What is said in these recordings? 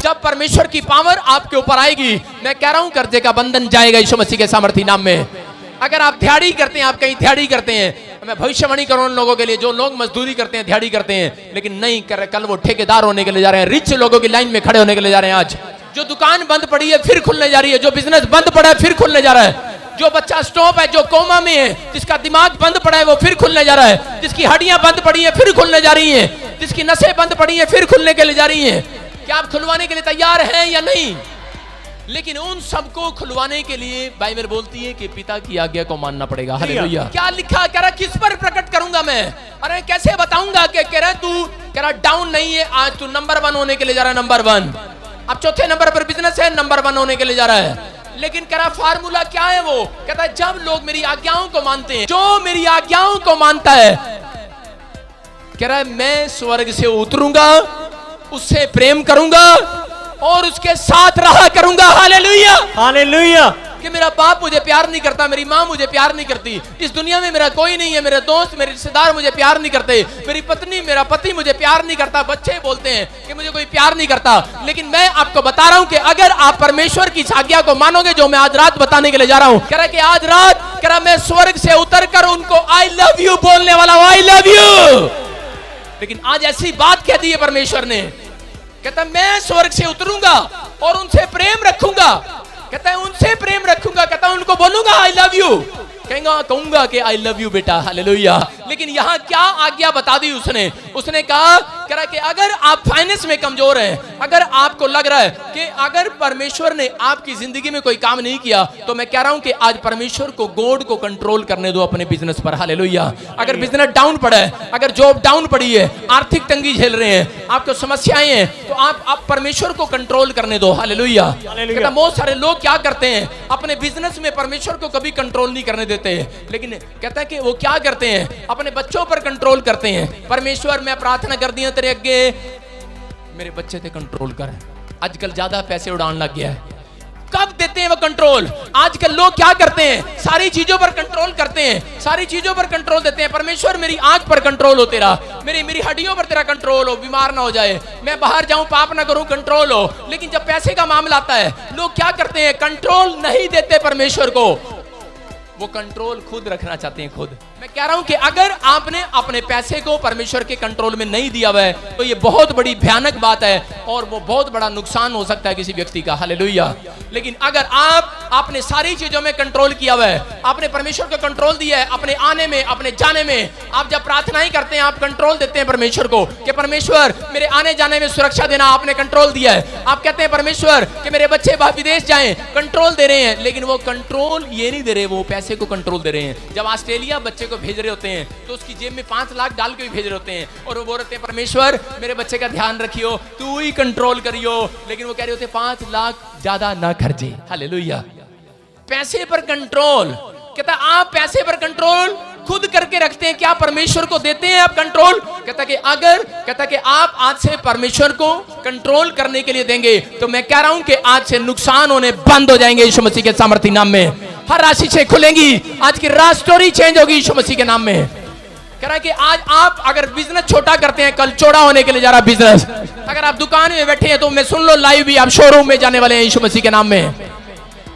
जब परमेश्वर की पावर आपके ऊपर आएगी, मैं कह रहा हूं कर्जे का बंधन जाएगा यीशु मसीह के सामर्थी नाम में। अगर आप दिहाड़ी करते हैं, आप कहीं दिहाड़ी करते हैं, मैं भविष्यवाणी करूं उन लोगों के लिए जो लोग मजदूरी करते हैं, दिहाड़ी करते हैं, लेकिन नहीं कर, कल वो ठेकेदार होने के लिए जा रहे हैं, रिच लोगों की लाइन में खड़े होने के लिए जा रहे हैं। आज जो दुकान बंद पड़ी है फिर खुलने जा रही है, जो बिजनेस बंद पड़ा है फिर खुलने जा रहा है, जो बच्चा स्टॉप है, जो कोमा में है, जिसका दिमाग बंद पड़ा है वो फिर खुलने जा रहा है, जिसकी हड्डियां बंद पड़ी है फिर खुलने जा रही हैं, जिसकी नसें बंद पड़ी है फिर खुलने के लिए जा रही हैं। क्या आप खुलवाने के लिए तैयार हैं या नहीं? लेकिन उन सबको खुलवाने के लिए बाइबल बोलती है कि पिता की आज्ञा को मानना पड़ेगा। हालेलुया। क्या लिखा? कह रहा किस पर प्रकट करूंगा मैं? अरे कैसे बताऊंगा? कि कह रहा तू कह रहा डाउन नहीं है, आज तू नंबर 1 होने के लिए जा रहा है, नंबर 1। अब चौथे नंबर पर बिजनेस है, नंबर 1 होने के लिए जा रहा है। लेकिन कह रहा फार्मूला क्या है? वो कहता है जब लोग मेरी आज्ञाओं को मानते हैं, जो मेरी आज्ञाओं को मानता है, कह रहा है मैं स्वर्ग से उतरूंगा, उससे प्रेम करूंगा और उसके साथ रहा करूंगा। Hallelujah, hallelujah. कि मेरा बाप मुझे प्यार नहीं करता, मेरी माँ मुझे प्यार नहीं करती, इस दुनिया में मेरा कोई नहीं है, मेरे दोस्त मेरे रिश्तेदार मुझे प्यार नहीं करते, मेरी पत्नी मेरा पति मुझे प्यार नहीं करता, बच्चे बोलते हैं कि मुझे कोई प्यार नहीं करता। लेकिन मैं आपको बता रहा हूं कि अगर आप परमेश्वर की आज्ञा को मानोगे, जो मैं आज रात बताने के लिए जा रहा हूं, कह रहा कि आज रात कह रहा मैं स्वर्ग से उतर कर उनको आई लव यू बोलने वाला हूं, आई लव यू। लेकिन आज ऐसी बात कह दी है परमेश्वर ने, कहता मैं स्वर्ग से उतरूंगा और उनसे प्रेम रखूंगा, कहता है उनसे प्रेम रखूंगा, कहता है उनको बोलूंगा आई लव यू, कहूंगा कि आई लव यू बेटा। हालेलुया। लेकिन यहां क्या आज्ञा बता दी उसने? उसने कहा कि अगर आप फाइनेंस में कमजोर हैं, अगर आपको लग रहा है कि अगर परमेश्वर ने आपकी जिंदगी में कोई काम नहीं किया, तो मैं कह रहा हूं कि आज परमेश्वर को गॉड को कंट्रोल करने दो अपने बिजनेस पर। हालेलुया। अगर बिजनेस डाउन पड़ा है, अगर जॉब डाउन पड़ी है, आर्थिक तंगी झेल रहे हैं, आपको समस्याएं हैं, तो आप परमेश्वर को कंट्रोल करने दो। हालेलुया। बहुत सारे लोग क्या करते हैं, अपने बिजनेस में परमेश्वर को कभी कंट्रोल नहीं करने देते, लेकिन कहता है कि वो क्या करते हैं, अपने बच्चों पर कंट्रोल करते हैं। परमेश्वर मैं प्रार्थना कर दिया तेरे अगे, मेरे बच्चे ते कंट्रोल कर। आजकल ज्यादा पैसे उड़ान लग गया है। कब देते हैं वो कंट्रोल? आजकल लोग क्या करते हैं, सारी चीजों पर कंट्रोल करते हैं, सारी चीजों पर कंट्रोल देते हैं। परमेश्वर मेरी आंख पर कंट्रोल हो तेरा, मेरी हड्डियों पर तेरा कंट्रोल हो, बीमार ना हो जाए, मैं बाहर जाऊं पाप ना करूं, कंट्रोल हो। लेकिन जब पैसे का मामला आता है, लोग क्या करते हैं, कंट्रोल नहीं देते परमेश्वर को, वो कंट्रोल खुद रखना चाहते हैं खुद। मैं कह रहा हूं कि अगर आपने अपने पैसे को परमेश्वर के कंट्रोल में नहीं दिया हुआ है, तो ये बहुत बड़ी भयानक बात है और वो बहुत बड़ा नुकसान हो सकता है किसी व्यक्ति का। हालेलुया। लेकिन अगर आपने सारी चीजों में कंट्रोल किया हुआ है, आपने परमेश्वर को कंट्रोल दिया है, अपने आने में, अपने जाने में, आप जब प्रार्थनाएं करते हैं, आप कंट्रोल देते हैं परमेश्वर को कि परमेश्वर मेरे आने जाने में सुरक्षा देना, आपने कंट्रोल दिया है। आप कहते हैं परमेश्वर कि मेरे बच्चे विदेश जाएं, कंट्रोल दे रहे हैं, लेकिन वो कंट्रोल ये नहीं दे रहे, वो पैसे को कंट्रोल दे रहे हैं। जब ऑस्ट्रेलिया बच्चे को भेज रहे होते हैं, तो उसकी जेब में 5 लाख डाल के भी भेज रहे होते हैं, और वो बोल रहे हैं परमेश्वर मेरे बच्चे का ध्यान रखियो, तू ही कंट्रोल करियो। लेकिन वो कह रहे होते 5 लाख ज्यादा ना खर्चे। हालेलुया। पैसे पर कंट्रोल। कहता आप पैसे पर कंट्रोल खुद करके रखते हैं, क्या परमेश्वर को देते हैं आप कंट्रोल? कहता कि आप आज से परमेश्वर को कंट्रोल करने के लिए देंगे, तो मैं कह रहा हूं कि आज से नुकसान होने बंद हो जाएंगे यीशु मसीह के सामर्थी नाम में। हर राशि से खुलेंगी, आज की रात स्टोरी चेंज होगी यीशु मसीह के नाम में। कह रहा है कि आज आप अगर बिजनेस छोटा करते हैं, कल चौड़ा होने के लिए जा रहा है बिजनेस। अगर आप दुकान में बैठे हैं तो मैं सुन लो, लाइव भी आप शोरूम में जाने वाले हैं यीशु मसीह के नाम में।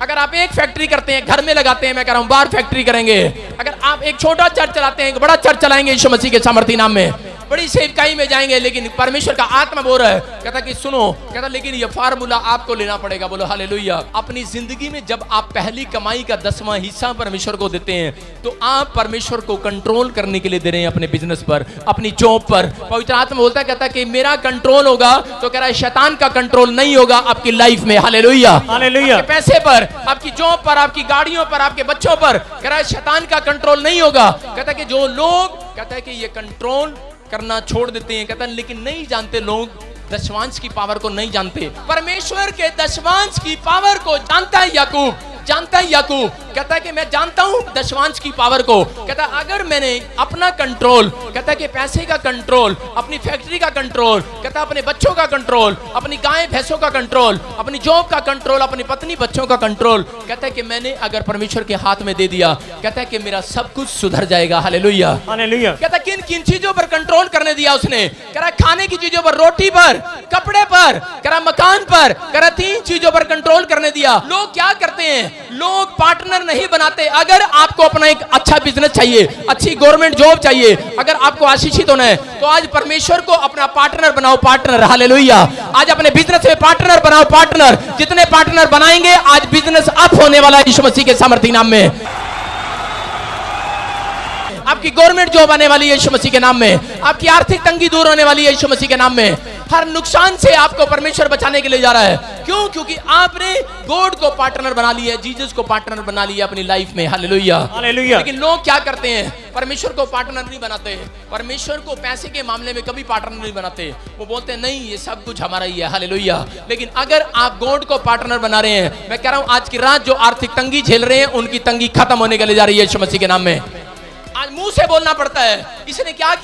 अगर आप एक फैक्ट्री करते हैं, घर में लगाते हैं, मैं कह रहा हूं बाहर फैक्ट्री करेंगे। अगर आप एक छोटा चर्च चलाते हैं, एक बड़ा चर्च चलाएंगे यीशु मसीह के सामर्थी नाम में, बड़ी सेवकाई में जाएंगे। लेकिन परमेश्वर का आत्मा बोल रहा है, कहता कि सुनो, कहता लेकिन ये फार्मूला आपको लेना पड़ेगा। बोलो हालेलुया। अपनी जिंदगी में जब आप पहली कमाई का 10वां हिस्सा परमेश्वर को देते हैं, तो आप परमेश्वर को कंट्रोल करने के लिए दे रहे हैं अपने बिजनेस पर, अपनी जॉब पर। पवित्र आत्मा बोलता है, कहता कि मेरा कंट्रोल होगा, तो कह रहा है शैतान का कंट्रोल नहीं होगा आपकी लाइफ में। हालेलुया। हालेलुया। पैसे पर, आपकी जॉब पर, आपकी गाड़ियों पर, आपके बच्चों पर, कह रहा है शैतान का कंट्रोल नहीं होगा। कहता कि जो लोग, कहता है कि ये कंट्रोल करना छोड़ देते हैं, कहता है लेकिन नहीं जानते लोग, दशवांश की पावर को नहीं जानते। परमेश्वर के दशवांश की पावर को जानता है याकूब, जानता है याकूब। कहता है कि मैं जानता हूं दशवांश की पावर को। कहता है अगर मैंने अपना कंट्रोल, कहता है कि पैसे का कंट्रोल, अपनी फैक्ट्री का कंट्रोल, कहता है अपने बच्चों का कंट्रोल, अपनी गाय भैंसों का कंट्रोल, अपनी जॉब का कंट्रोल, अपनी पत्नी बच्चों का कंट्रोल, कहता है कि मैंने अगर परमेश्वर के हाथ में दे दिया, कहता है कि मेरा सब कुछ सुधर जाएगा। हालेलुया। हालेलुया। कहता है किन किन चीजों पर कंट्रोल करने दिया उसने? कह रहा खाने की चीजों पर, रोटी पर, कपड़े पर, कह रहा मकान पर, पर करा 3 चीजों पर कंट्रोल करने दिया। लोग क्या करते हैं, लोग पार्टनर नहीं बनाते। अगर आपको अपना एक अच्छा बिजनेस चाहिए, अच्छी गवर्नमेंट जॉब चाहिए, अगर आपको आशीषित होना है तो आज परमेश्वर को अपना पार्टनर बनाओ, पार्टनर। हालेलुया। आज अपने बिजनेस में पार्टनर बनाओ, पार्टनर। जितने पार्टनर बनाएंगे आज बिजनेस अप होने वाला है यीशु मसीह के सामर्थी नाम में। आपकी गवर्नमेंट जॉब आने वाली है यीशु मसीह के नाम में। आपकी आर्थिक तंगी दूर होने वाली है यीशु मसीह के नाम में। हर नुकसान से आपको परमेश्वर बचाने के लिए जा रहा है। क्यों? क्योंकि आपने गॉड को पार्टनर बना लिया है, जीसस को पार्टनर बना लिया अपनी लाइफ में। Hallelujah, hallelujah. लेकिन लोग क्या करते हैं, परमेश्वर को पार्टनर नहीं बनाते। परमेश्वर को पैसे के मामले में कभी पार्टनर नहीं बनाते। वो बोलते हैं नहीं, ये सब कुछ हमारा ही है। हालेलुया। लेकिन अगर आप गॉड को पार्टनर बना रहे हैं, मैं कह रहा हूं आज की रात जो आर्थिक तंगी झेल रहे हैं उनकी तंगी खत्म होने के लिए जा रही है यीशु मसीह के नाम में। आज मुंह से बोलना पड़ता है। इसने क्या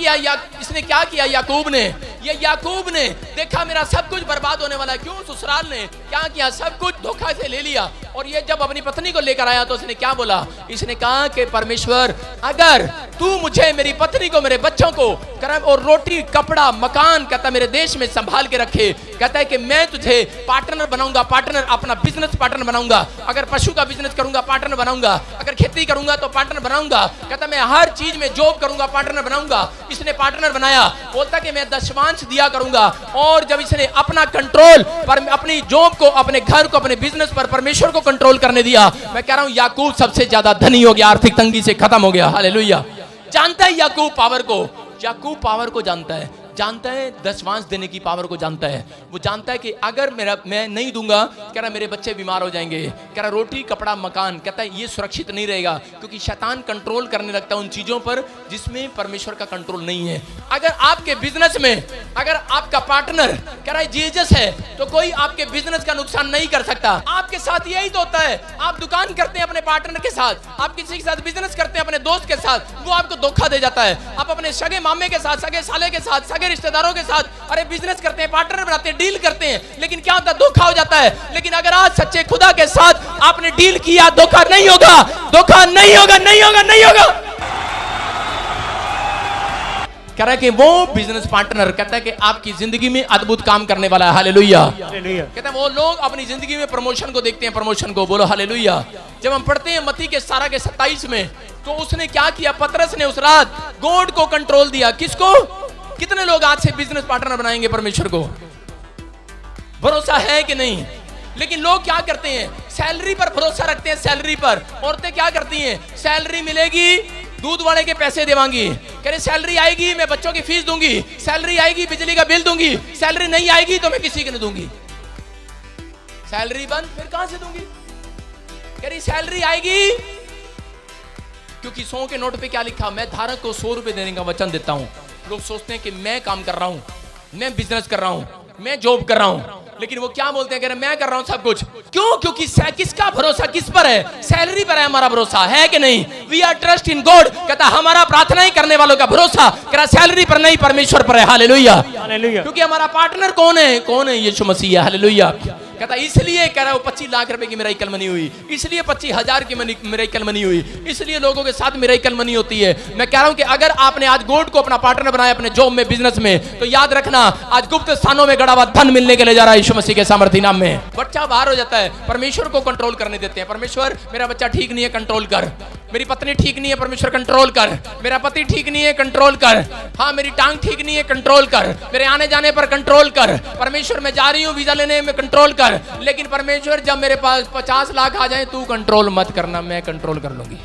किया याकूब ने, ये याकूब ने देखा मेरा सब कुछ बर्बाद होने वाला है। क्यों? ससुराल ने क्या किया, सब कुछ धोखा से ले लिया। और ये जब अपनी पत्नी को लेकर आया तो उसने क्या बोला, इसने कहा कि परमेश्वर अगर तू मुझे, मेरी पत्नी को, मेरे बच्चों को और रोटी कपड़ा मकान कहता मेरे देश में संभाल के रखे, कहता है कि मैं तुझे पार्टनर बनाऊंगा, पार्टनर अपना बिजनेस पार्टनर बनाऊंगा। अगर पशु का बिजनेस करूंगा पार्टनर बनाऊंगा, अगर खेती करूंगा तो पार्टनर बनाऊंगा। कहता मैं हर चीज में जॉब करूंगा पार्टनर बनाऊंगा। इसने पार्टनर बनाया, बोलता कि मैं दशमांश दिया करूंगा। और जब इसने अपना कंट्रोल पर अपनी जॉब को, अपने घर को, अपने बिजनेस पर परमेश्वर को कंट्रोल करने दिया, मैं कह रहा हूं याकूब सबसे ज्यादा धनी हो गया, आर्थिक तंगी से खत्म हो गया। हालेलुया। जानता है याकूब पावर को, याकूब पावर को जानता है, जानता है दशमांश देने की पावर को जानता है। वो जानता है कि अगर मैं नहीं दूंगा, कह रहा मेरे बच्चे बीमार हो जाएंगे, कह रहा रोटी कपड़ा मकान, कहता है ये सुरक्षित नहीं रहेगा। क्योंकि शैतान कंट्रोल करने लगता है उन चीजों पर जिसमें परमेश्वर का कंट्रोल नहीं है। अगर आपके बिजनेस में अगर आपका पार्टनर कह रहा है जीसस है तो कोई आपके बिजनेस का नुकसान नहीं कर सकता। आपके साथ यही तो होता है, आप दुकान करते हैं अपने पार्टनर के साथ, आप किसी के साथ बिजनेस करते हैं अपने दोस्त के साथ, वो आपको धोखा दे जाता है। आप अपने सगे मामे के साथ, सगे साले के साथ, सगे रिश्तेदारों के साथ अरे बिजनेस करते हैं, पार्टनर बनाते हैं, डील करते हैं, लेकिन क्या होता है, धोखा हो जाता है। लेकिन अगर आज सच्चे खुदा के साथ आपने डील किया, धोखा नहीं होगा, धोखा नहीं होगा, नहीं होगा, नहीं होगा। कह रहा है कि वो बिजनेस पार्टनर कहता है कि आपकी जिंदगी में अद्भुत काम करने वाला है। हालेलुया। कहता है वो लोग अपनी जिंदगी में प्रमोशन को देखते हैं, प्रमोशन को। बोलो हालेलुया। जब हम पढ़ते हैं मत्ती के 17 के 27 में, तो उसने क्या किया, पतरस ने उस रात गॉड को कंट्रोल दिया। किसको? कितने लोग आज से बिजनेस पार्टनर बनाएंगे परमेश्वर को? भरोसा है कि नहीं? लेकिन लोग क्या करते हैं, सैलरी पर भरोसा रखते हैं। सैलरी पर औरतें क्या करती हैं, सैलरी मिलेगी दूध वाले के पैसे देवांगी, कह रहे सैलरी आएगी मैं बच्चों की फीस दूंगी, सैलरी आएगी बिजली का बिल दूंगी, सैलरी नहीं आएगी तो मैं किसी को नहीं दूंगी। सैलरी बंद, फिर कहां से दूंगी? कह रही सैलरी आएगी क्योंकि 100 के नोट पे क्या लिखा, मैं धारक को 100 रुपए देने का वचन देता हूं। लोग सोचते हैं कि मैं काम कर रहा हूं, मैं बिजनेस कर रहा हूं, मैं जॉब कर रहा हूं, लेकिन वो क्या बोलते हैं, कह रहे मैं कर रहा हूं सब कुछ। क्यों? क्योंकि किसका भरोसा किस पर है? सैलरी पर है हमारा भरोसा, है कि नहीं? We are trust in God. कहता हमारा प्रार्थना ही करने वालों का भरोसा कह रहा सैलरी पर नहीं, परमेश्वर पर है। Hallelujah, hallelujah. क्योंकि हमारा पार्टनर कौन है? कौन है? यीशु मसीह है। हालेलुया। कहता इसलिए कह रहा है 25 लाख रुपए की मिरेकल मनी हुई, इसलिए 25,000 की मिरेकल मनी हुई, इसलिए लोगों के साथ मिरेकल मनी होती है। मैं कह रहा हूं कि अगर आपने आज गॉड को अपना पार्टनर बनाया अपने जॉब में, बिजनेस में, तो याद रखना आज गुप्त स्थानों में गड़ा हुआ धन मिलने के लिए जा रहा है यीशु मसीह के सामर्थी नाम में। बच्चा बाहर हो जाता है, परमेश्वर को कंट्रोल करने देते हैं। परमेश्वर मेरा बच्चा ठीक नहीं है, कंट्रोल कर। मेरी पत्नी ठीक नहीं है, परमेश्वर कंट्रोल कर। मेरा पति ठीक नहीं है, कंट्रोल कर। हाँ मेरी टांग ठीक नहीं है, कंट्रोल कर। मेरे आने जाने पर कंट्रोल कर। परमेश्वर मैं जा रही हूँ वीजा लेने में, कंट्रोल कर। लेकिन परमेश्वर जब मेरे पास 50 लाख आ जाए तू कंट्रोल मत करना, मैं कंट्रोल कर लूंगी।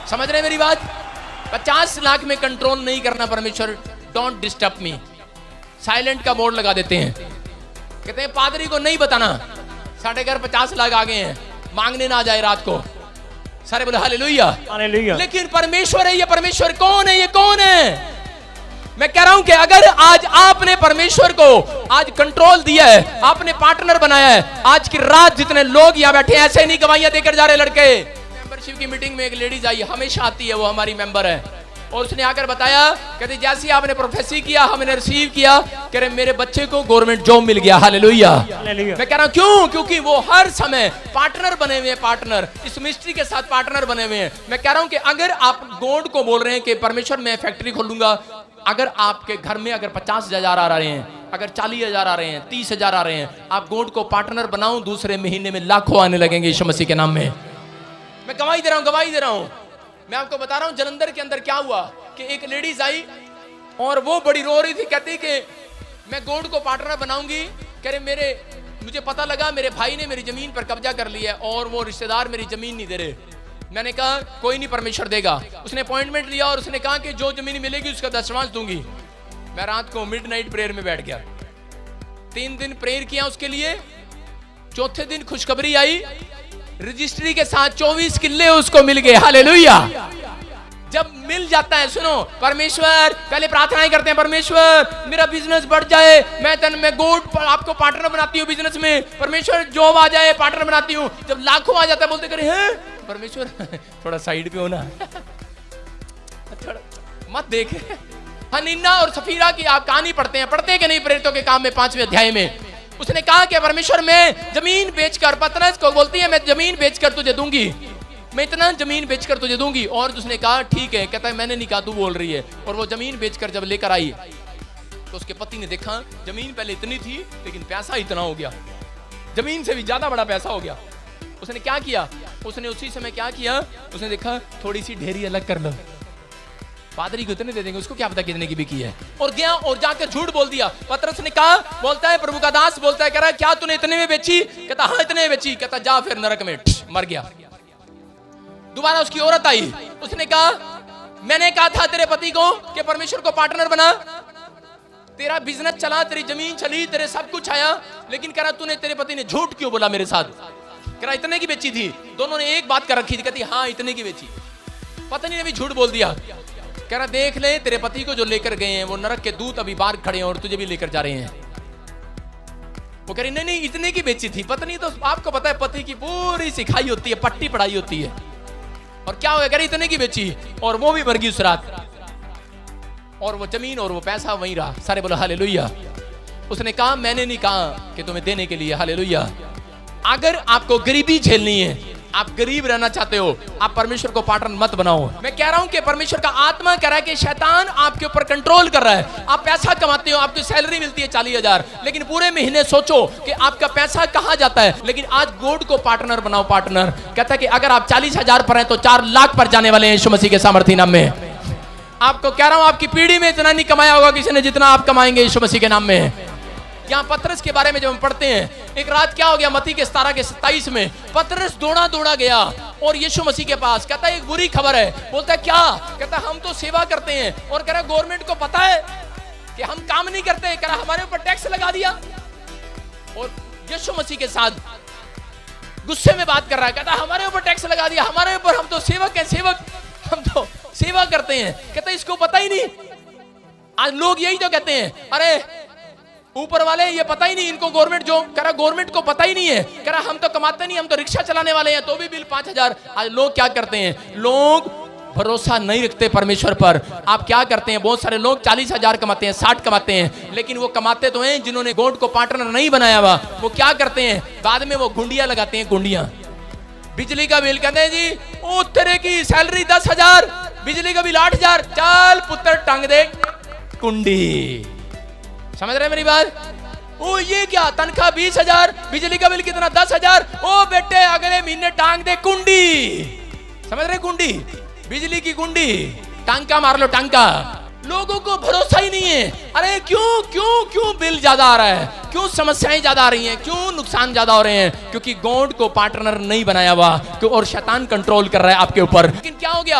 समझ रहे मेरी बात? 50 लाख में कंट्रोल नहीं करना परमेश्वर, डोंट डिस्टर्ब मी। साइलेंट का बोर्ड लगा देते हैं, कहते हैं पादरी को नहीं बताना साढ़े घर 50 लाख आ गए हैं, मांगने ना जाए रात को। सारे बोले हालेलुया, हालेलुया। लेकिन परमेश्वर है, ये परमेश्वर कौन है? ये कौन है? मैं कह रहा हूं कि अगर आज आपने परमेश्वर को आज कंट्रोल दिया है, आपने पार्टनर बनाया है, आज की रात जितने लोग यहां बैठे ऐसे ही नहीं गवाहियां देकर जा रहे लड़के। मेंबरशिप की मीटिंग में एक लेडीज आई, हमेशा आती है, वो हमारी मेंबर है, और उसने आकर बताया, कहते जैसे आपने प्रोफेसी किया हमने रिसीव किया, कह रहे मेरे बच्चे को गवर्नमेंट जॉब मिल गया। हालेलुया। मैं कह रहा हूं क्यों? क्योंकि वो हर समय पार्टनर बने हुए हैं, पार्टनर इस मिनिस्ट्री के साथ पार्टनर बने हुए हैं। मैं कह रहा हूं कि अगर आप गॉड को बोल रहे हैं कि परमेश्वर मैं फैक्ट्री खोलूंगा, अगर आपके घर में अगर 50,000 आ रहे हैं, अगर 40,000 आ रहे हैं, 30,000 आ रहे हैं, आप गोल्ड को पार्टनर बनाओ, दूसरे महीने में लाखों आने लगेंगे यीशु मसीह के नाम में। मैं गवाही दे रहा हूं, गवाही दे रहा हूं। मैं आपको बता रहा हूं जलंधर के अंदर क्या हुआ कि एक लेडीज आई और वो बड़ी रो रही थी, कहती कि मैं गोल्ड को पार्टनर बनाऊंगी। कह रहे मुझे पता लगा मेरे भाई ने मेरी जमीन पर कब्जा कर लिया है और वो रिश्तेदार मेरी जमीन नहीं दे रहे। मैंने कहा कोई नहीं, परमेश्वर देगा। उसने अपॉइंटमेंट लिया और उसने कहा कि जो जमीन मिलेगी उसका 10वांश दूंगी। मैं रात को मिडनाइट प्रेयर में बैठ गया, 3 दिन प्रेयर किया उसके लिए। चौथे दिन खुशखबरी आई, रजिस्ट्री के साथ 24 किल्ले उसको मिल गए। हालेलुया। जब मिल जाता है, सुनो, परमेश्वर पहले प्रार्थनाएं करते हैं, परमेश्वर मेरा बिजनेस बढ़ जाए, मैं गोल्ड आपको पार्टनर बनाती हूँ बिजनेस में, परमेश्वर जॉब आ जाए पार्टनर बनाती हूँ। जब लाखों आ जाता है बोलते करे हैं परमेश्वर थोड़ा साइड पे हो ना, मत देख। हनीना और सफीरा की आप कहानी पढ़ते हैं, पढ़ते कि नहीं प्रेरितों के काम में 5वें अध्याय में। उसने कहा कि परमेश्वर मैं जमीन बेचकर, पतरस को बोलती है मैं जमीन बेचकर तुझे दूंगी, मैं इतना जमीन बेचकर तुझे दूंगी। और उसने कहा ठीक है। कहता है मैंने नहीं कहा, तू बोल रही है। और वो जमीन बेचकर जब लेकर आई तो उसके पति ने देखा जमीन पहले इतनी थी लेकिन पैसा इतना हो गया, जमीन से भी ज्यादा बड़ा पैसा हो गया। उसने क्या किया, उसने उसी समय क्या किया, उसने देखा थोड़ी सी ढेरी अलग कर लो, पादरी को इतने दे देंगे, उसको क्या पता कितने की बिकी है। और गया और जाकर झूठ बोल दिया। पतरस ने कहा, बोलता है प्रभु का दास बोलता है, कह रहा है क्या तूने इतने में बेची? कहता हाँ इतने में बेची। कहता जा फिर नरक में, मर गया। दोबारा उसकी औरत आई, उसने कहा मैंने कहा था तेरे पति को कि परमेश्वर को पार्टनर बना, तेरा बिजनेस चला, तेरी जमीन चली, तेरे सब कुछ आया, लेकिन कह रहा तूने, तेरे पति ने झूठ क्यों बोला मेरे साथ? कह रहा इतने की बेची थी। दोनों ने एक बात कर रखी थी, कहती हाँ इतने की बेची। पत्नी ने भी झूठ बोल दिया। कह रहा देख ले तेरे पति को जो लेकर गए हैं वो नरक के दूत अभी बाहर खड़े हैं और तुझे भी लेकर जा रहे हैं। वो कह रही नहीं इतने की बेची थी। पत्नी तो आपको पता है पति की पूरी सिखाई होती है, पट्टी पढ़ाई होती है। और क्या हो गया, कह रही इतने की बेची और वो भी मर गई उस रात, और वो जमीन और वो पैसा वहीं रहा। सारे बोलो हालेलुया। उसने कहा मैंने नहीं कहा कि तुम्हें देने के लिए। हालेलुया। अगर आपको गरीबी झेलनी है, आप गरीब रहना चाहते हो, आप परमेश्वर को पार्टनर मत बनाओ। मैं कह रहा हूं कि परमेश्वर का आत्मा कह रहा है कि शैतान आपके ऊपर कंट्रोल कर रहा है। आप पैसा कमाते हो, आपकी सैलरी मिलती है 40,000, लेकिन पूरे महीने सोचो कि आपका पैसा कहां जाता है। लेकिन आज गोल्ड को पार्टनर बनाओ। पार्टनर कहता है कि अगर आप 40,000 पर हैं तो 4 लाख पर जाने वाले हैं यीशु मसीह के सामर्थ्य नाम में। आपको कह रहा हूं आपकी पीढ़ी में इतना नहीं कमाया होगा किसी ने जितना आप कमाएंगे यीशु मसीह के नाम में। यहाँ पतरस के बारे में जब हम पढ़ते हैं, एक रात क्या हो गया, मत्ती के 17 के 27 में पतरस दौड़ा गया और यीशु मसीह के पास। कहता है एक बुरी खबर है। बोलता है क्या? कहता है हम तो सेवा करते हैं और कह रहा गवर्नमेंट को पता है कि हम काम नहीं करते हैं, कह रहा हमारे ऊपर टैक्स लगा दिया। और यीशु मसीह के साथ गुस्से में बात कर रहा है, कहता है हमारे ऊपर टैक्स लगा दिया, हमारे ऊपर, हम तो सेवक हैं, सेवक, हम तो सेवा करते हैं। कहता है इसको पता ही नहीं। आज लोग यही तो कहते हैं, अरे ऊपर वाले ये पता ही नहीं इनको, गवर्नमेंट जो कह रहा गवर्नमेंट को पता ही नहीं है, कह रहा हम तो कमाते नहीं, हम तो रिक्शा चलाने वाले हैं तो भी बिल 5,000। आज लोग क्या करते हैं, लोग भरोसा नहीं रखते परमेश्वर पर। आप क्या करते हैं, बहुत सारे लोग 40,000 कमाते हैं, 60 कमाते हैं, लेकिन वो कमाते तो हैं जिन्होंने गोल्ड को पार्टनर नहीं बनाया हुआ। वो क्या करते हैं, बाद में वो गुंडियां लगाते हैं, गुंडियां। बिजली का बिल कहते हैं जी ओ तेरे की सैलरी 10,000, बिजली का बिल 8,000, चल पुत्र टांग दे कुंडी। समझ रहे मेरी बात? ओ ये क्या, तनख्वाह 20,000, बिजली का बिल कितना 10,000, ओ बेटे अगले महीने टांग दे कुंडी। समझ रहे, कुंडी, बिजली की कुंडी, टांका मार लो, टांका। लोगों को भरोसा ही नहीं है। अरे क्यों क्यों क्यों बिल ज्यादा आ रहा है, क्यों समस्याएं ज्यादा आ रही हैं, क्यों नुकसान ज्यादा हो रहे हैं? क्योंकि गोल्ड को पार्टनर नहीं बनाया हुआ और शैतान कंट्रोल कर रहा है आपके ऊपर। लेकिन क्या हो गया,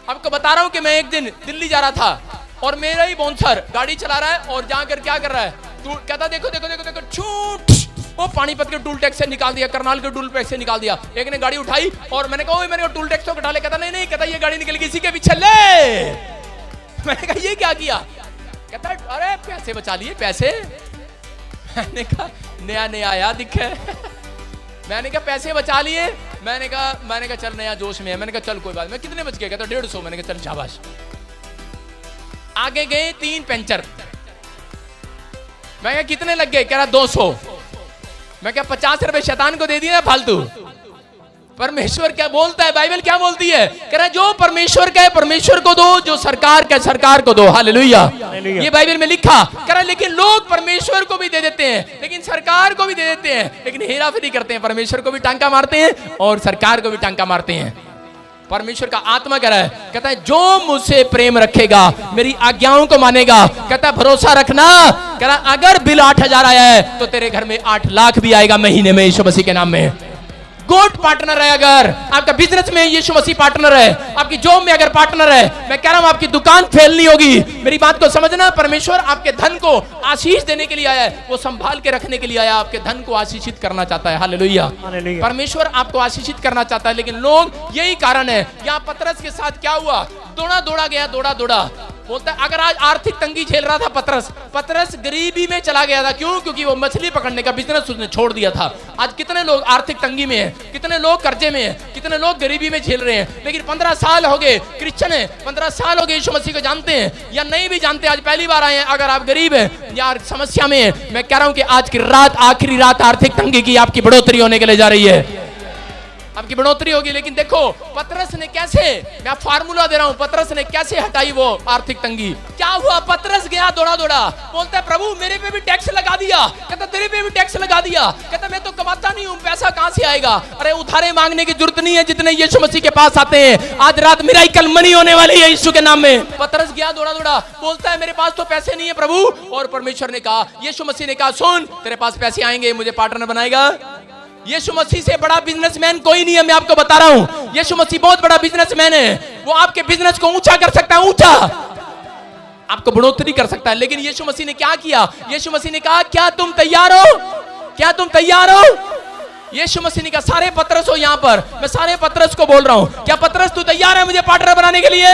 आपको बता रहा हूं कि मैं एक दिन दिल्ली जा रहा था और मेरा ही बाउंसर गाड़ी चला रहा है और जाकर क्या कर रहा है, कहता देखो देखो देखो देखो छूट, वो पानीपत के टूल टैक्स से निकाल दिया, करनाल के टूल टैक्स से निकाल दिया। एक ने गाड़ी उठाई और मैंने कहा मैंने टूल टैक्स तो कटा ले। कहता नहीं नहीं, कहता ये गाड़ी निकल गई इसी के पीछे ले। मैंने कहा ये क्या किया? कहता अरे पैसे बचा लिए, पैसे। मैंने कहा नया नया आया दिखे। मैंने कहा पैसे बचा लिए। मैंने कहा चल नया जोश में है। मैंने कहा चल कोई बात। मैं कितने बच गए? कहता 150। मैंने कहा चल शाबाश। आगे गए 3 पंचर। मैं कहा कितने लग गए? कह रहा 200। मैं क्या 50 रुपए शैतान को दे दिए फालतू? परमेश्वर क्या बोलता है, बाइबल क्या बोलती है? कह रहा है जो परमेश्वर का है परमेश्वर को दो, जो सरकार का है सरकार को दो। हालेलुया, ये बाइबल में लिखा। कह रहा है लेकिन लोग परमेश्वर को भी दे देते हैं, लेकिन सरकार को भी दे देते हैं, लेकिन हेराफेरी करते हैं, परमेश्वर को भी टांका मारते हैं और सरकार को भी टांका मारते हैं। परमेश्वर का आत्मा कह रहा है, कहता है जो मुझसे प्रेम रखेगा, मेरी आज्ञाओं को मानेगा, कहता है भरोसा रखना, कह रहा अगर बिल 8,000 आया है तो तेरे घर में 8 लाख भी आएगा महीने में, यीशु मसीह के नाम में। गोड पार्टनर है, अगर आपका बिजनेस में यीशु मसीह पार्टनर है, आपकी जॉब में अगर पार्टनर है, मैं कह रहा हूं आपकी दुकान फेल नहीं होगी। मेरी बात को समझना, परमेश्वर आपके धन को आशीष देने के लिए आया है, वो संभाल के रखने के लिए आया, आपके धन को आशीषित करना चाहता है। हालेलुया, परमेश्वर आपको आशीषित करना चाहता है, लेकिन लोग, यही कारण है। यहाँ पतरस के साथ क्या हुआ? दौड़ा दौड़ा गया, दौड़ा दौड़ा। बोलता है अगर आज आर्थिक तंगी झेल रहा था पतरस गरीबी में चला गया था। क्यों? क्योंकि वो मछली पकड़ने का बिजनेस उसने छोड़ दिया था। आज कितने लोग आर्थिक तंगी में हैं, कितने लोग कर्जे में हैं, कितने लोग गरीबी में झेल रहे हैं, लेकिन 15 साल हो गए क्रिश्चियन है, 15 साल हो गए यीशु मसीह को जानते हैं या नहीं भी जानते, आज पहली बार आए हैं। अगर आप गरीब हैं या समस्या में हैं, मैं कह रहा हूं कि आज की रात, आखिरी रात आर्थिक तंगी की आपकी बढ़ोतरी होने के लिए जा रही है, आपकी बढ़ोतरी होगी। लेकिन देखो पतरस ने कैसे, मैं फार्मूला दे रहा हूं, पतरस ने कैसे हटाई वो आर्थिक तंगी। क्या हुआ? पतरस गया दौड़ा दौड़ा, बोलता है प्रभु मेरे पे भी टैक्स लगा दिया। कहता तेरे पे भी टैक्स लगा दिया। कहता मैं तो कमाता नहीं हूं, पैसा कहां से आएगा? अरे उधारे मांगने की जरूरत नहीं है, जितने यीशु मसीह के पास आते हैं। आज रात मिराकल मनी होने वाली है यीशु के नाम में। पतरस गया दौड़ा दौड़ा, बोलता है मेरे पास तो पैसे नहीं है प्रभु। और परमेश्वर ने कहा, यीशु मसीह ने कहा सुन, तेरे पास पैसे आएंगे, मुझे पार्टनर बनाएगा। यीशु मसीह से बड़ा बिजनेसमैन कोई नहीं है, मैं आपको बता रहा हूं। यीशु मसीह बहुत बड़ा बिजनेसमैन है, वो आपके बिजनेस को ऊंचा कर सकता है, ऊंचा आपको बढ़ोतरी कर सकता है। लेकिन यीशु मसीह ने क्या किया? यीशु मसीह ने कहा क्या तुम तैयार हो? क्या तुम तैयार हो? यीशु मसीह ने कहा सारे पतरस हो यहां पर, मैं सारे पतरस को बोल रहा हूं, क्या पतरस तू तैयार है मुझे पार्टनर बनाने के लिए?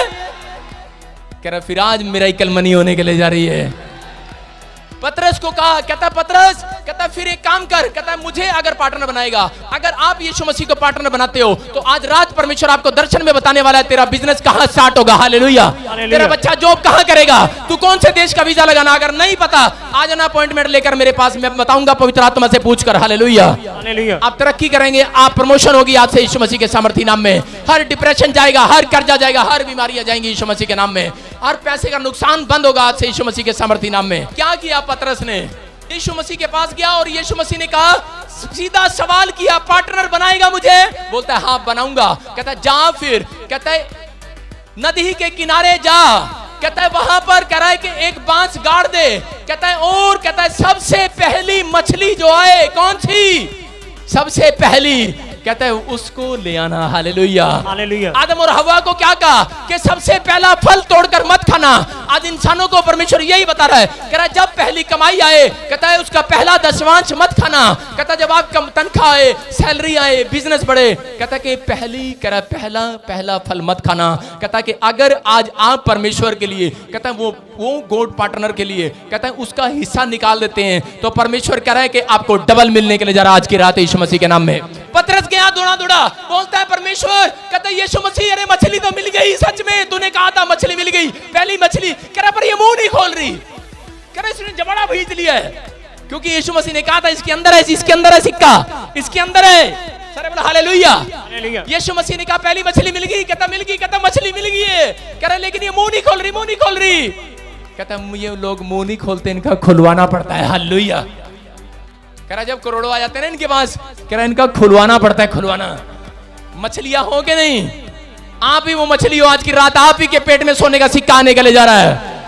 कह रहा फिर आज मिराकल मनी होने के लिए जा रही है। पतरस को कहा, कहता पतरस, कहता फिर एक काम कर, कहता मुझे अगर पार्टनर बनाएगा, अगर आप यीशु मसीह को पार्टनर बनाते हो तो आज रात परमेश्वर आपको दर्शन में बताने वाला है तेरा बिजनेस कहां स्टार्ट होगा। हालेलुया, तेरा बच्चा जॉब कहां करेगा, तू कौन से देश का वीजा लगाना, अगर नहीं पता आज ना अपॉइंटमेंट लेकर मेरे पास, मैं बताऊंगा पवित्र आत्मा से पूछकर। हालेलुया, आप तरक्की करेंगे, आप प्रमोशन होगी आज से यीशु मसीह के सामर्थी नाम में। हर डिप्रेशन जाएगा, हर कर्जा जाएगा, हर बीमारियां जाएंगी यीशु मसीह के नाम में। हर पैसे का नुकसान बंद होगा आज से यीशु मसीह के सामर्थी नाम में। क्या किया पतरस ने? यीशु मसीह के पास गया और यीशु मसीह ने कहा, सीधा सवाल किया, पार्टनर बनाएगा मुझे? बोलता है हाँ बनाऊंगा। कहता है जा फिर, कहता है नदी के किनारे जा, कहता है वहां पर कह रहा है कि एक बांस गाड़ दे, कहता है और कहता है सबसे पहली मछली जो आए, कौन सी सबसे पहली, कहता है उसको ले आना। Hallelujah, hallelujah. आदम और हवा को क्या कहा कि सबसे पहला फल तोड़कर मत खाना। आज इंसानों को परमेश्वर यही बता रहा है, कह रहा है जब पहली कमाई आए, कहता है उसका पहला दशमांश मत खाना। कहता है जब आप कम तनख्वाह आए, सैलरी आए, बिजनेस बढ़े, कहता है कि पहली, कह रहा है पहला फल मत खाना। कहता है कि अगर आज आप परमेश्वर के लिए, कहता है वो गोड पार्टनर के लिए, कहता है उसका हिस्सा निकाल देते हैं, तो परमेश्वर कह रहा है कि आपको डबल मिलने के लिए जा रहा आज की रात यीशु मसीह के नाम में। पतरस गया दौड़ा दौड़ा, बोलता है परमेश्वर, कहता है यीशु मसीह अरे मछली तो मिल गई, सच में तूने कहा था मछली मिल गई, पहली मछली। कह रहा पर ये मुंह नहीं खोल रही, कह रहा इसने जबड़ा भेज लिया है, क्योंकि यीशु मसीह ने कहा था इसके अंदर है, इसके अंदर है सिक्का, इसके अंदर है। सर बोला हालेलुया। यीशु मसीह ने कहा पहली मछली मिल गई, कहता मिल गई, कहता मछली मिल गई है, कह रहा लेकिन ये मुंह नहीं खोल रही, मुंह नहीं खोल रही। कहता ये लोग मुंह नहीं खोलते, इनका खुलवाना पड़ता है। हालेलुया। कह रहा जब करोड़ों आ जाते हैं ना इनके पास, कह रहा इनका खुलवाना पड़ता है, खुलवाना। मछलियां हो के नहीं, आप ही वो मछली हो, आज की रात आप ही के पेट में सोने का सिक्का आने के लिए जा रहा है।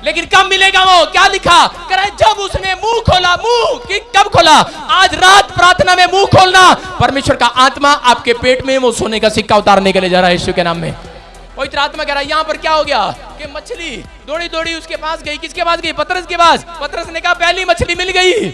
लेकिन कब मिलेगा वो? क्या लिखा? कह रहा है जब उसने मुंह खोला। मुंह कब खोला? आज रात प्रार्थना में मुंह खोलना, परमेश्वर का आत्मा आपके पेट में वो सोने का सिक्का उतारने के लिए जा रहा है यीशु के नाम में। पवित्र आत्मा कह रहा है यहाँ पर क्या हो गया कि मछली दौड़ी दौड़ी उसके पास गई। किसके पास गई? पतरस के पास। पतरस ने कहा पहली मछली मिल गई।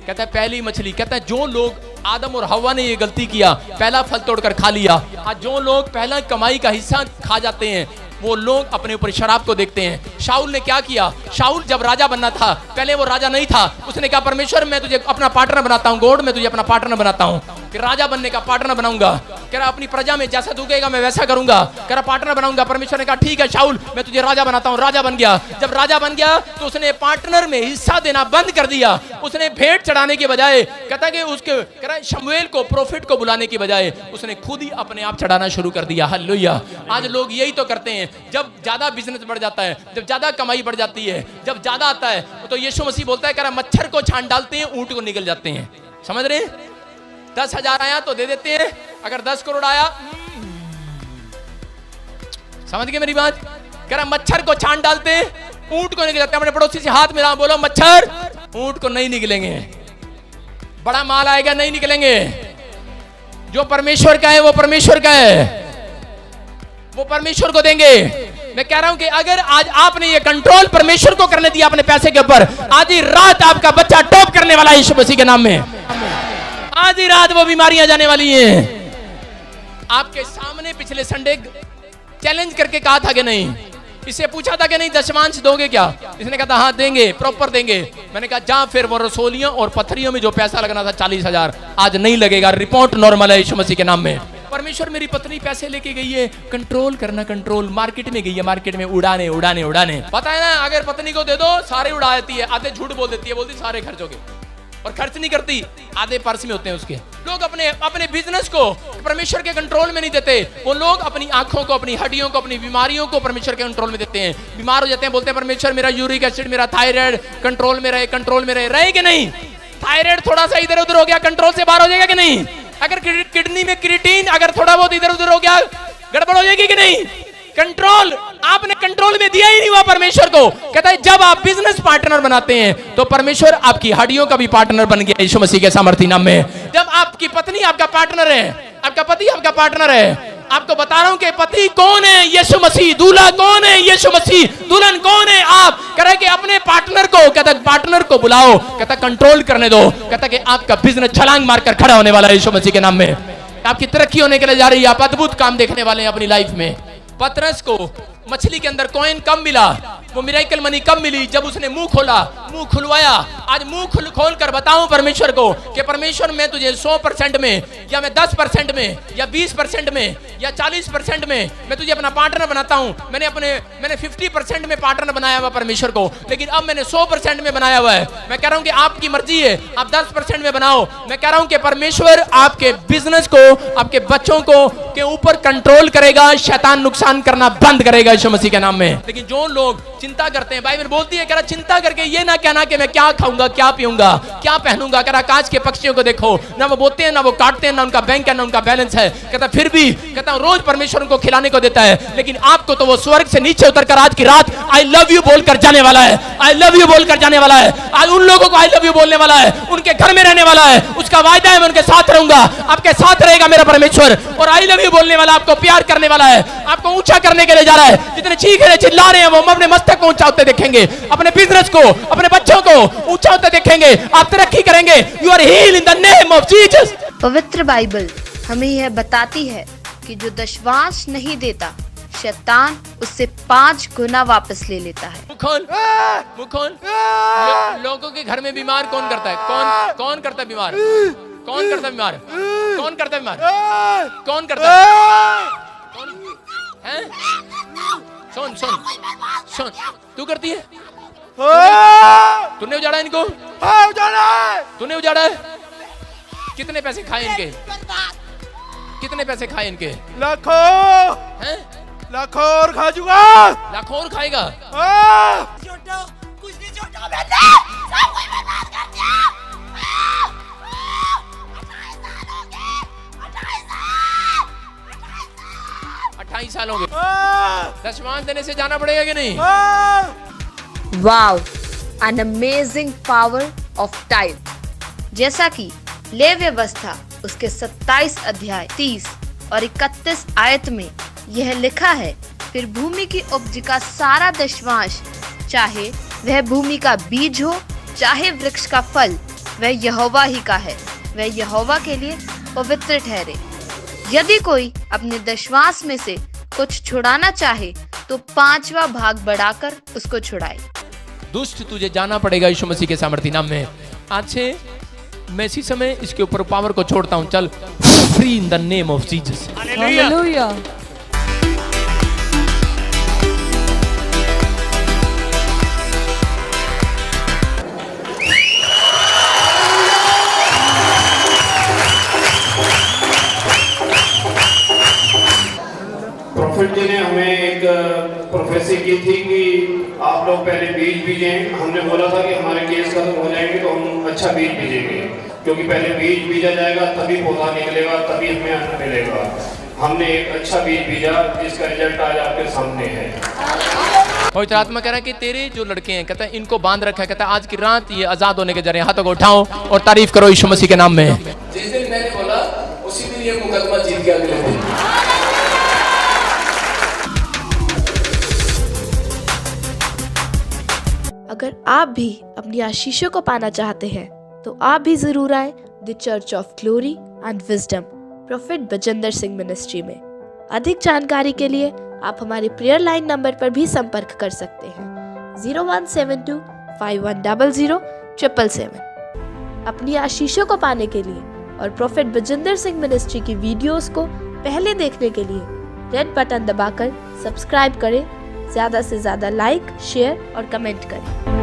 कहता है पहली मछली, कहता है जो लोग, आदम और हवा ने ये गलती किया, पहला फल तोड़कर खा लिया। आज जो लोग पहला कमाई का हिस्सा खा जाते हैं, वो लोग अपने ऊपर शराब को देखते हैं। शाऊल ने क्या किया? शाऊल जब राजा बनना था, पहले वो राजा नहीं था, उसने कहा परमेश्वर मैं तुझे अपना पार्टनर बनाता हूँ, गॉड मैं तुझे अपना पार्टनर बनाता हूँ, कि राजा बनने का पार्टनर बनाऊंगा। कह रहा अपनी प्रजा में जैसा तू कहेगा मैं वैसा करूंगा, कह रहा पार्टनर बनाऊंगा। परमेश्वर ने कहा ठीक है शाऊल, मैं तुझे राजा बनाता हूं। राजा बन गया। जब राजा बन गया तो उसने पार्टनर में हिस्सा देना बंद कर दिया। उसने भेंट चढ़ाने के बजाय, कहता कि उसके कह रहा शमूएल को, प्रोफेट को बुलाने की बजाय उसने खुद ही अपने आप चढ़ाना शुरू कर दिया। हालेलुया। आज लोग यही तो करते हैं। जब ज्यादा बिजनेस बढ़ जाता है, जब ज्यादा कमाई बढ़ जाती है, जब ज्यादा आता है, तो यीशु मसीह बोलता है कह रहा मच्छर को छान डालते हैं, ऊंट को निकल जाते हैं। समझ रहे हैं? 10,000 आया तो दे देते हैं, अगर 10 करोड़ आया, समझ गए मेरी बात? कह रहा मच्छर को छान डालते हैं, ऊंट को निकल जाते हैं। अपने पड़ोसी से हाथ मिला, बोलो मच्छर ऊंट को नहीं निकलेंगे। बड़ा माल आएगा, नहीं निकलेंगे। जो परमेश्वर का है वो परमेश्वर का है, वो परमेश्वर को देंगे। मैं कह रहा हूं कि अगर आज आपने ये कंट्रोल परमेश्वर को करने दिया अपने पैसे के ऊपर, आज ही रात आपका बच्चा टॉप करने वाला है यीशु मसीह के नाम में। आज ही रात वो बीमारियां जाने वाली हैं। आपके सामने पिछले संडे चैलेंज करके कहा था कि नहीं, इससे पूछा था कि नहीं दशमांश दोगे क्या? इसने कहा था हाँ देंगे, प्रॉपर देंगे। मैंने कहा जा फिर वो रसोलियों और पत्थरियों में जो पैसा लगना था 40,000 आज नहीं लगेगा। रिपोर्ट नॉर्मल है यीशु मसीह के नाम में। परमेश्वर मेरी पत्नी पैसे लेके गई है, कंट्रोल करना, कंट्रोल। मार्केट में गई है, मार्केट में उड़ाने उड़ाने उड़ाने। पता है ना, अगर पत्नी को दे दो सारे उड़ा देती है, आधे झूठ बोल देती है, बोलती सारे खर्च हो गए, और खर्च नहीं करती, आधे पर्स में होते हैं उसके। लोग अपने अपने बिजनेस को परमेश्वर के कंट्रोल में नहीं देते। वो लोग अपनी आंखों को, अपनी हड्डियों को, अपनी बीमारियों को परमेश्वर के कंट्रोल में देते हैं। बीमार हो जाते हैं, बोलते हैं परमेश्वर मेरा यूरिक एसिड, मेरा थायराइड कंट्रोल में रहे, कंट्रोल में रहे। रहे कि नहीं? थायराइड थोड़ा सा इधर उधर हो गया, कंट्रोल से बाहर हो जाएगा कि नहीं? अगर किडनी में क्रिएटिन अगर थोड़ा बहुत इधर उधर हो गया, गड़बड़ हो जाएगी कि नहीं? कंट्रोल आपने कंट्रोल में दिया ही नहीं हुआ परमेश्वर को। कहता है जब आप बिजनेस पार्टनर बनाते हैं तो परमेश्वर आपकी हड्डियों का भी पार्टनर बन गया यीशु मसीह के सामर्थ्य नाम में। जब आपकी पत्नी आपका पार्टनर है, आपका पति आपका पार्टनर है, आपको बता रहा हूं कि पति कौन है? यीशु मसीह। दूल्हा कौन है? यीशु मसीह। दुल्हन कौन है? आप। कह रहे कि अपने पार्टनर को, कहता पार्टनर को बुलाओ, कहता कंट्रोल करने दो, कहता कि आपका बिजनेस छलांग मारकर खड़ा होने वाला है यीशु मसीह के नाम में। आपकी तरक्की होने के लिए जा रही है, आप अद्भुत काम देखने वाले हैं अपनी लाइफ में। पतरस को मछली के अंदर कॉइन कब मिला? वो मिरेकल मनी कब मिली? जब उसने मुंह खोला, मुंह खुलवाया। आज मुंह खोल कर बताऊं परमेश्वर को कि परमेश्वर मैं तुझे 100% में, या मैं 10% में, या 20% में, या 40% में मैं तुझे अपना पार्टनर बनाता हूं। मैंने 50% में पार्टनर बनाया हुआ परमेश्वर को, लेकिन अब मैंने 100% में बनाया हुआ है। मैं कह रहा हूं कि आपकी मर्जी है, आप 10% में बनाओ। मैं कह रहा हूं कि परमेश्वर आपके बिजनेस को, आपके बच्चों को के ऊपर कंट्रोल करेगा, शैतान नुकसान करना बंद करेगा यीशु मसीह के नाम में। लेकिन जो लोग चिंता करते हैं, बाइबल बोलती है, कह रहा चिंता करके ये ना कहना कि मैं क्या खाऊंगा, क्या पीऊंगा, क्या पहनूंगा। कह रहा कांच के पक्षियों को देखो, ना वो बोते हैं, ना वो काटते हैं, ना उनका बैंक है, ना उनका बैलेंस है। कहता फिर भी कहता रोज परमेश्वर उनको खिलाने को देता है, लेकिन आपको तो वो स्वर्ग से नीचे उतरकर आज की रात आई लव यू बोलकर जाने वाला है। आई लव यू बोलकर जाने वाला है। आज उन लोगों को आई लव यू बोलने वाला है, उनके घर में रहने वाला है। उसका वायदा है मैं उनके साथ रहूंगा, आपके साथ रहेगा मेरा परमेश्वर। और आई लव यू बोलने वाला, आपको प्यार करने वाला है, आपको ऊंचा करने के लिए जा रहा है। जितने चीख रहे चिल्ला रहे हैं वो अपने मस्तक को ऊंचा होते देखेंगे, अपने बिजनेस को, अपने बच्चों को ऊंचा होते देखेंगे। आप तरक्की करेंगे। You are healed in the name of Jesus. पवित्र बाइबल हमें यह बताती है कि जो दशवांश नहीं देता, शैतान उससे 5 गुना वापस ले लेता है। मुखोन लोगों के घर में बीमार कौन करता है? कौन करता है बीमार? कौन करता है बीमार? कौन करता है बीमार? कौन करता है? सुन तू करती है? तूने उजाड़ा इनको? तूने उजाड़ा है? कितने पैसे खाए इनके? कितने पैसे खाए इनके? लाखों हैं? लाखों और खा चुका। लाखों और खाएगा? कुछ नहीं छोटा मैंने सब कुछ बर्बाद कर दिया। 28 साल हो गए। दशवांश देने से जाना पड़ेगा कि नहीं? Wow, an amazing power of time. जैसा कि ले व्यवस्था उसके 27 अध्याय 30 और 31 आयत में यह लिखा है, फिर भूमि की उपज का सारा दशवांश, चाहे वह भूमि का बीज हो, चाहे वृक्ष का फल, वह यहोवा ही का है, वह यहोवा के लिए पवित्र ठहरे। यदि कोई अपने दशवांश में से कुछ छुड़ाना चाहे तो 5वां भाग बढ़ाकर उसको छुड़ाए। दुष्ट तुझे जाना पड़ेगा यीशु मसीह के सामर्थ्य नाम में। आज से मैं इसी समय इसके ऊपर पावर को छोड़ता हूं। चल, free in the name of Jesus. Hallelujah. Prophet ji ने हमें एक प्रोफेसी की थी कि आप लोग पहले बीज बीजें। हमने बोला था कि हमारे केस खत्म हो जाएंगे तो हम अच्छा बीज बीजेंगे, क्योंकि पहले बीज बीजा जाएगा तभी पौधा निकलेगा, तभी हमें अन्न मिलेगा। हमने एक अच्छा बीज बीजा जिसका रिजल्ट आज आपके सामने है। पवित्र आत्मा कह रहा है कि तेरे जो लड़के हैं, कहता है इनको बांध रखा है, कहता है आज की रात ये आजाद होने के जा रहे हैं। हाथों को उठाओ और तारीफ करो यीशु मसीह के नाम में। जिस दिन मैंने बोला उसी दिन ये मुकदमा जीत गया। अगले दिन अगर आप भी अपनी आशीषों को पाना चाहते हैं तो आप भी जरूर आए the church of glory and wisdom prophet Bajendra Singh ministry में। अधिक जानकारी के लिए आप हमारे प्रेयर लाइन नंबर पर भी संपर्क कर सकते हैं 0172 5100 777। अपनी आशीषों को पाने के लिए और प्रोफेट बजेंद्र सिंह मिनिस्ट्री की वीडियोस को पहले देखने के लिए रेड बटन दबाकर सब्सक्राइब करें। ज़्यादा से ज़्यादा लाइक, शेयर और कमेंट करें।